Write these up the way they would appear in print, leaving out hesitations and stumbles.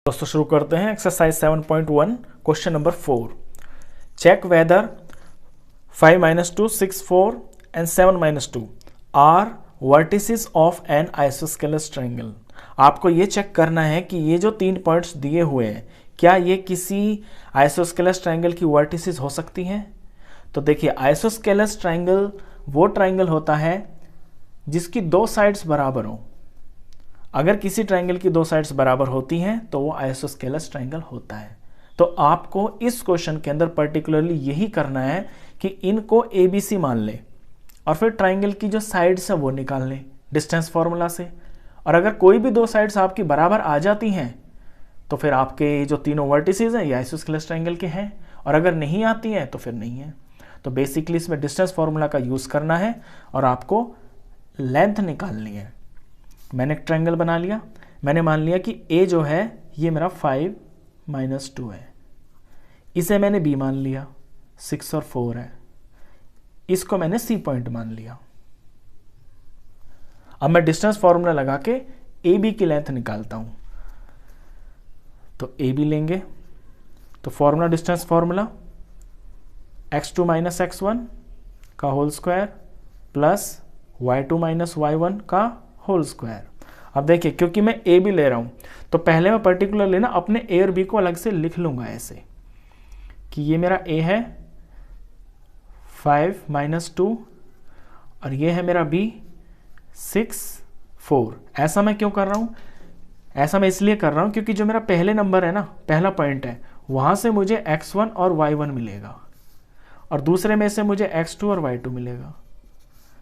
दोस्तों शुरू करते हैं exercise 7.1 question number 4। Check whether 5 - 2, 6, 4 and 7 - 2 are vertices of an isosceles triangle. आपको ये चेक करना है कि ये जो 3 पॉइंट्स दिए हुए हैं क्या ये किसी आइसोस्केलस ट्रायंगल की वर्टिसेस हो सकती हैं। तो देखिए, आइसोस्केलस ट्रायंगल वो ट्रायंगल होता है जिसकी 2 साइड्स बराबर हो। अगर किसी ट्रायंगल की 2 साइड्स बराबर होती हैं तो वो आइसोस्केलस ट्रायंगल होता है। तो आपको इस क्वेश्चन के अंदर पर्टिकुलरली यही करना है कि इनको ABC मान ले और फिर ट्रायंगल की जो साइड्स है वो निकाल लें डिस्टेंस फॉर्मूला से। और अगर कोई भी 2 साइड्स आपकी बराबर आ जाती हैं तो फिर आपके जो तीनों वर्टिसेस हैं ये आइसोस्केलस ट्रायंगल के हैं, और अगर नहीं आती हैं तो फिर नहीं है। तो बेसिकली इसमें डिस्टेंस फॉर्मूला का यूज़ करना है और आपको लेंथ निकालनी है। मैंने एक ट्रायंगल बना लिया, मैंने मान लिया कि A जो है ये मेरा 5 - 2 है, इसे मैंने B मान लिया, 6 और 4 है, इसको मैंने C पॉइंट मान लिया। अब मैं डिस्टेंस फॉर्मूला लगा के AB की लेंथ निकालता हूं। तो AB लेंगे तो formula distance formula x2 - x1 का whole square plus y2 - y1 का होल स्क्वायर। अब देखिए, क्योंकि मैं ए भी ले रहा हूं तो पहले मैं पर्टिकुलरली ना अपने ए और बी को अलग से लिख लूंगा ऐसे कि ये मेरा ए है 5 - 2 और ये है मेरा बी 6, 4। ऐसा मैं क्यों कर रहा हूं? ऐसा मैं इसलिए कर रहा हूं क्योंकि जो मेरा पहले नंबर है ना, पहला पॉइंट है, वहां से मुझे x1 और y1 मिलेगा और दूसरे में से मुझे x2 और y2 मिलेगा।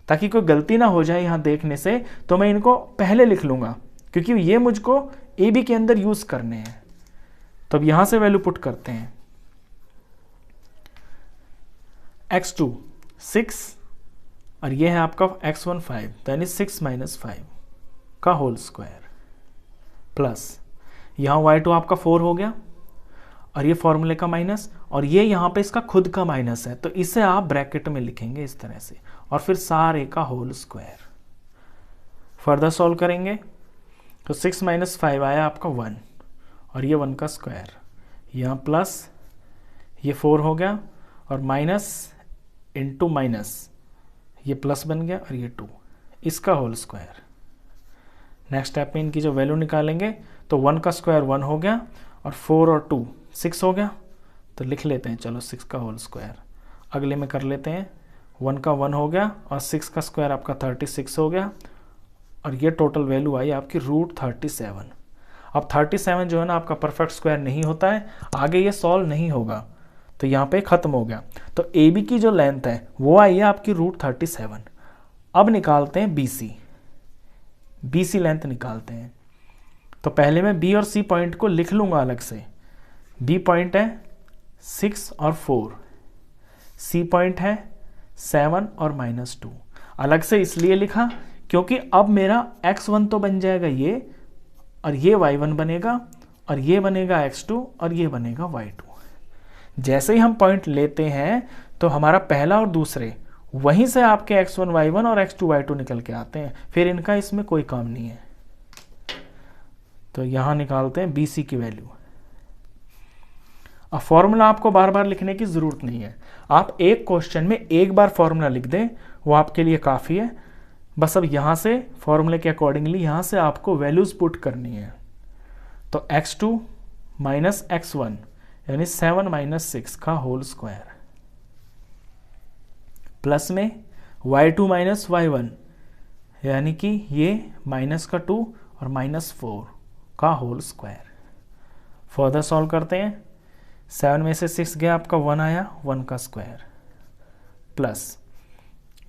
ताकि कोई गलती ना हो जाए यहां देखने से, तो मैं इनको पहले लिख लूंगा क्योंकि ये मुझको ए बी के अंदर यूज करने हैं। तो अब यहां से वैल्यू पुट करते हैं। x2 6 और ये है आपका x1 5, तो यानी 6 - 5 का होल स्क्वायर प्लस यहां y2 आपका 4 हो गया और ये फॉर्मूले का माइनस, और ये यहाँ पे इसका खुद का माइनस है, तो इसे आप ब्रैकेट में लिखेंगे इस तरह से, और फिर सारे का होल स्क्वायर। फर्दर सॉल्व करेंगे तो 6 - 5 आया आपका 1 और ये 1 का स्क्वायर, यहाँ प्लस ये 4 हो गया और माइनस इंटू माइनस ये प्लस बन गया और ये 2, इसका होल स्क्वायर। नेक्स्ट स्टेप में इनकी जो वैल्यू निकालेंगे तो 1 का स्क्वायर 1 हो गया और 4 और 2 6 हो गया, तो लिख लेते हैं चलो 6 का होल स्क्वायर। अगले में कर लेते हैं, 1 का 1 हो गया और 6 का स्क्वायर आपका 36 हो गया और ये टोटल वैल्यू आई आपकी √37। अब 37 जो है ना आपका परफेक्ट स्क्वायर नहीं होता है, आगे ये सॉल्व नहीं होगा, तो यहाँ पे ख़त्म हो गया। तो ए बी की जो लेंथ है वो आई है आपकी √37। अब निकालते हैं बी सी लेंथ निकालते हैं। तो पहले मैं बी और सी पॉइंट को लिख लूंगा अलग से। बी पॉइंट है 6 और 4, सी पॉइंट है 7 और -2। अलग से इसलिए लिखा क्योंकि अब मेरा x1 तो बन जाएगा ये, और ये y1 बनेगा और ये बनेगा x2 और ये बनेगा y2। जैसे ही हम पॉइंट लेते हैं तो हमारा पहला और दूसरे वहीं से आपके x1 y1 और x2 y2 निकल के आते हैं, फिर इनका इसमें कोई काम नहीं है। तो यहां निकालते हैं BC की वैल्यू। अब फॉर्मूला आपको बार बार लिखने की जरूरत नहीं है, आप एक क्वेश्चन में एक बार फॉर्मूला लिख दें वो आपके लिए काफ़ी है। बस अब यहां से फॉर्मूले के अकॉर्डिंगली यहां से आपको वैल्यूज पुट करनी है। तो x2 - x1 यानी 7 - 6 का होल स्क्वायर प्लस में y2 - y1 यानी कि ये -2 और -4 का होल स्क्वायर। फर्दर सॉल्व करते हैं, 7 में से 6 गया आपका 1 आया, 1 का स्क्वायर प्लस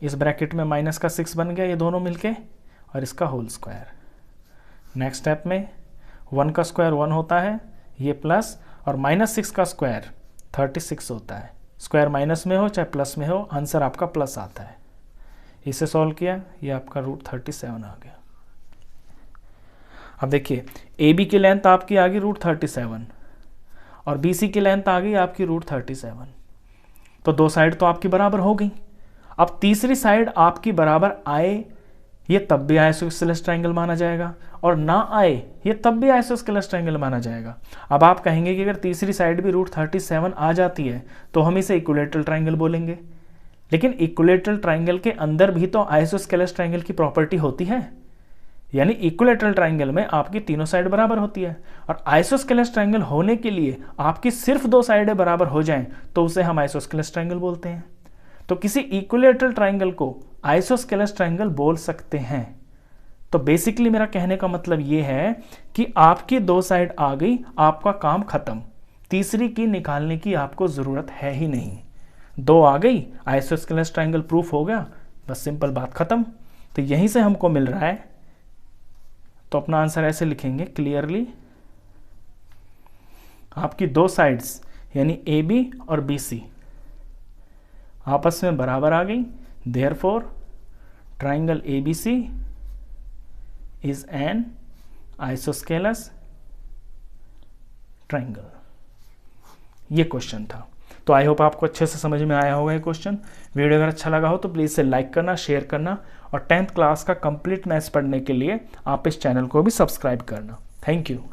इस ब्रैकेट में माइनस का 6 बन गया ये दोनों मिलके और इसका होल स्क्वायर। नेक्स्ट स्टेप में 1 का स्क्वायर 1 होता है, ये प्लस और -6 का स्क्वायर 36 होता है। स्क्वायर माइनस में हो चाहे प्लस में हो, आंसर आपका प्लस आता है। इसे सॉल्व किया, ये आपका √37 आ गया। अब देखिए, ए बी की लेंथ आपकी आ गई √37 और बी सी की लेंथ आ गई आपकी √37। तो 2 साइड तो आपकी बराबर हो गई। अब तीसरी साइड आपकी बराबर आए ये तब भी आइसोस्केलेस ट्रायंगल माना जाएगा, और ना आए ये तब भी आइसोस्केलेस ट्रायंगल माना जाएगा। अब आप कहेंगे कि अगर तीसरी साइड भी √37 आ जाती है तो हम इसे इक्विलैटरल ट्रायंगल बोलेंगे, लेकिन इक्विलैटरल ट्रायंगल के अंदर भी तो आइसोस्केलेस ट्रायंगल की प्रॉपर्टी होती है, यानी इक्विलैटरल ट्रायंगल में आपकी तीनों साइड बराबर होती है, और आइसोस्केलेस ट्रायंगल होने के लिए आपकी सिर्फ 2 साइडें बराबर हो जाएं तो उसे हम आइसोस्केलेस ट्रायंगल बोलते हैं। तो किसी इक्विलैटरल ट्रायंगल को आइसोस्केलेस ट्रायंगल बोल सकते हैं। तो बेसिकली मेरा कहने का मतलब ये है कि आपकी 2 साइड आ गई, आपका काम खत्म, तीसरी की निकालने की आपको जरूरत है ही नहीं। 2 आ गई, आइसोस्केलेस ट्रायंगल प्रूफ हो गया, बस सिंपल बात खत्म। तो यहीं से हमको मिल रहा है, तो अपना आंसर ऐसे लिखेंगे क्लियरली, आपकी 2 साइड्स यानी AB और BC आपस में बराबर आ गई, therefore triangle ABC is an isosceles triangle. ये क्वेश्चन था। तो आई होप आपको अच्छे से समझ में आया होगा ये क्वेश्चन। वीडियो अगर अच्छा लगा हो तो प्लीज़ इसे लाइक करना, शेयर करना, और 10th क्लास का कंप्लीट मैथ्स पढ़ने के लिए आप इस चैनल को भी सब्सक्राइब करना। Thank you.